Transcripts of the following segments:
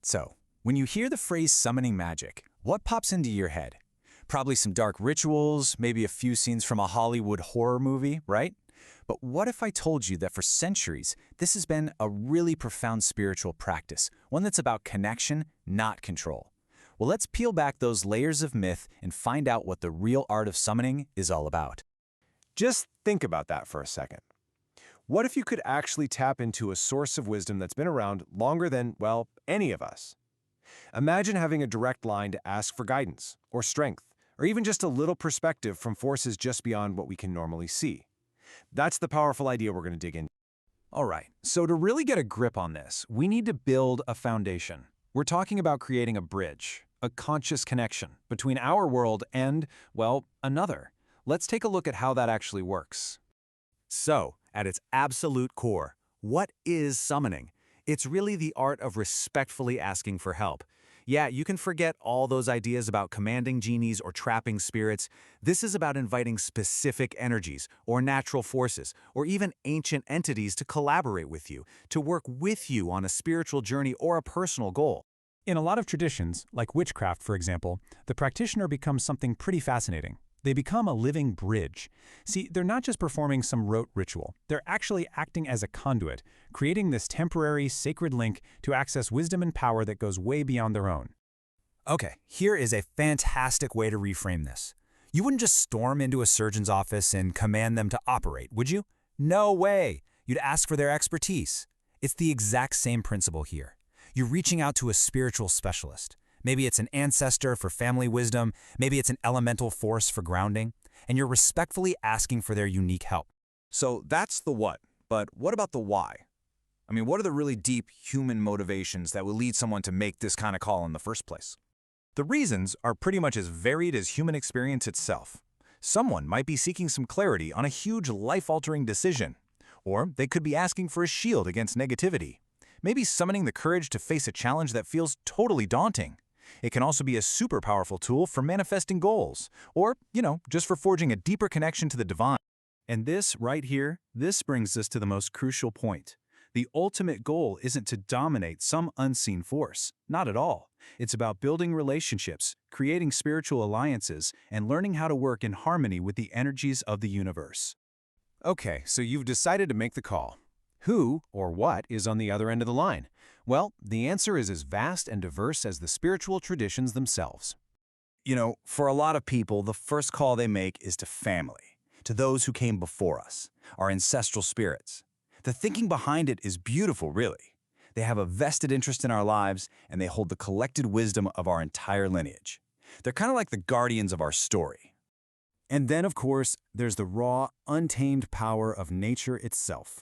So, when you hear the phrase summoning magic, what pops into your head? Probably some dark rituals, maybe a few scenes from a Hollywood horror movie, right? But what if I told you that for centuries, this has been a really profound spiritual practice, one that's about connection, not control? Well, let's peel back those layers of myth and find out what the real art of summoning is all about. Just think about that for a second. What if you could actually tap into a source of wisdom that's been around longer than, well, any of us? Imagine having a direct line to ask for guidance, or strength, or even just a little perspective from forces just beyond what we can normally see. That's the powerful idea we're going to dig into. All right, so to really get a grip on this, we need to build a foundation. We're talking about creating a bridge, a conscious connection between our world and, well, another. Let's take a look at how that actually works. So, at its absolute core, what is summoning? It's really the art of respectfully asking for help. Yeah, you can forget all those ideas about commanding genies or trapping spirits. This is about inviting specific energies, or natural forces, or even ancient entities to collaborate with you, to work with you on a spiritual journey or a personal goal. In a lot of traditions, like witchcraft for example, the practitioner becomes something pretty fascinating. They become a living bridge. See, they're not just performing some rote ritual. They're actually acting as a conduit, creating this temporary, sacred link to access wisdom and power that goes way beyond their own. Okay, here is a fantastic way to reframe this. You wouldn't just storm into a surgeon's office and command them to operate, would you? No way! You'd ask for their expertise. It's the exact same principle here. You're reaching out to a spiritual specialist. Maybe it's an ancestor for family wisdom, maybe it's an elemental force for grounding, and you're respectfully asking for their unique help. So that's the what, but what about the why? I mean, what are the really deep human motivations that will lead someone to make this kind of call in the first place? The reasons are pretty much as varied as human experience itself. Someone might be seeking some clarity on a huge life-altering decision, or they could be asking for a shield against negativity. Maybe summoning the courage to face a challenge that feels totally daunting. It can also be a super powerful tool for manifesting goals, or, just for forging a deeper connection to the divine. And this right here, this brings us to the most crucial point. The ultimate goal isn't to dominate some unseen force. Not at all. It's about building relationships, creating spiritual alliances, and learning how to work in harmony with the energies of the universe. Okay, so you've decided to make the call. Who or what is on the other end of the line? Well, the answer is as vast and diverse as the spiritual traditions themselves. For a lot of people, the first call they make is to family, to those who came before us, our ancestral spirits. The thinking behind it is beautiful, really. They have a vested interest in our lives, and they hold the collected wisdom of our entire lineage. They're kind of like the guardians of our story. And then, of course, there's the raw, untamed power of nature itself.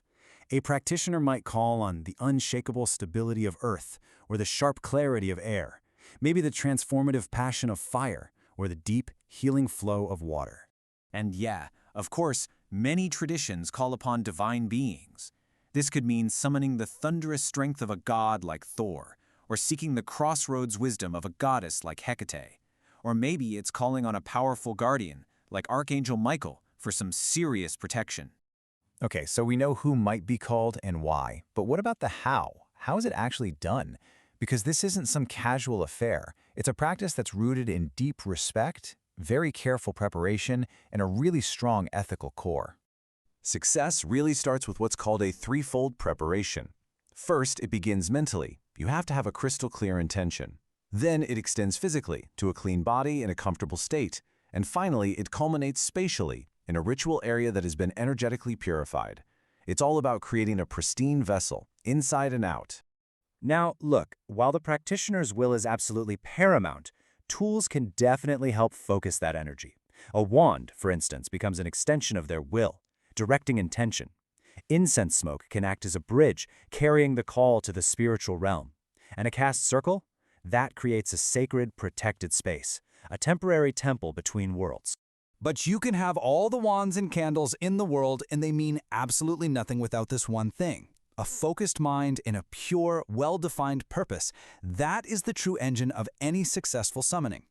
A practitioner might call on the unshakable stability of earth, or the sharp clarity of air, maybe the transformative passion of fire, or the deep, healing flow of water. And yeah, of course, many traditions call upon divine beings. This could mean summoning the thunderous strength of a god like Thor, or seeking the crossroads wisdom of a goddess like Hecate. Or maybe it's calling on a powerful guardian, like Archangel Michael, for some serious protection. Okay, so we know who might be called and why, but what about the how? How is it actually done? Because this isn't some casual affair. It's a practice that's rooted in deep respect, very careful preparation, and a really strong ethical core. Success really starts with what's called a threefold preparation. First, it begins mentally. You have to have a crystal clear intention. Then it extends physically to a clean body in a comfortable state. And finally, it culminates spatially in a ritual area that has been energetically purified. It's all about creating a pristine vessel, inside and out. Now, look, while the practitioner's will is absolutely paramount, tools can definitely help focus that energy. A wand, for instance, becomes an extension of their will, directing intention. Incense smoke can act as a bridge, carrying the call to the spiritual realm. And a cast circle? That creates a sacred, protected space, a temporary temple between worlds. But you can have all the wands and candles in the world, and they mean absolutely nothing without this one thing. A focused mind and a pure, well-defined purpose. That is the true engine of any successful summoning.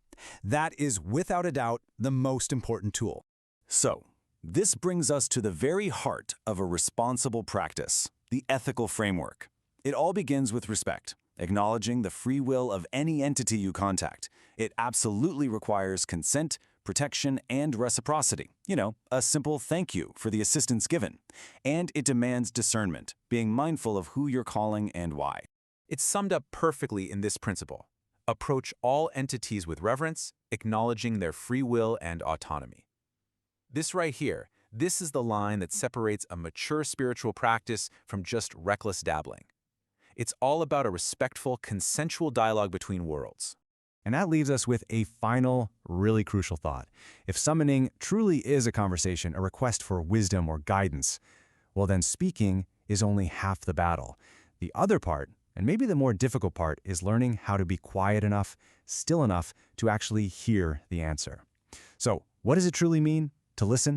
That is, without a doubt, the most important tool. So, this brings us to the very heart of a responsible practice, the ethical framework. It all begins with respect. acknowledging the free will of any entity you contact. It absolutely requires consent, protection, and reciprocity. You know, a simple thank you for the assistance given. And it demands discernment, being mindful of who you're calling and why. It's summed up perfectly in this principle. Approach all entities with reverence, acknowledging their free will and autonomy. This right here, this is the line that separates a mature spiritual practice from just reckless dabbling. It's all about a respectful, consensual dialogue between worlds. And that leaves us with a final, really crucial thought. If summoning truly is a conversation, a request for wisdom or guidance, well then speaking is only half the battle. The other part, and maybe the more difficult part, is learning how to be quiet enough, still enough to actually hear the answer. So, what does it truly mean to listen?